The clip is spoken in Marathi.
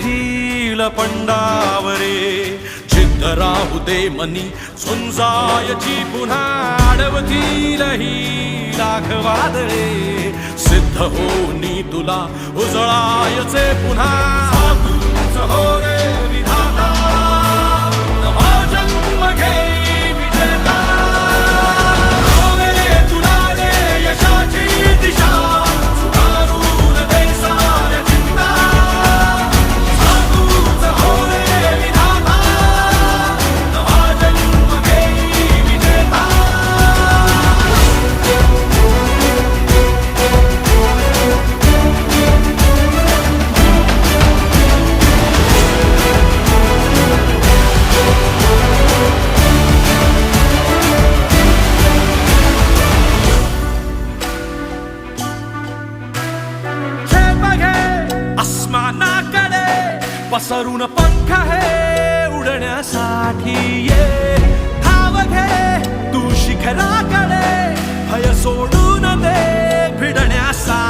हिल पंडावरे जिद्द राहू दे मनी झुंजायची पुन्हा अडवतील ही लाख वादळे सिद्ध होनी तुला उजळायचे पुन्हा साधूच हो रे विधाता नवा जन्म घे विजेता हो रे तुला रे यशाची दिशा सुधारून दे साऱ्या चिंता साधूच हो रे विधाता नवा जन्म घे विजेता पसरून पंख है उडण्यासाठी ये धाव घे तू शिखराकडे भय सोडून दे भिडण्यासाठी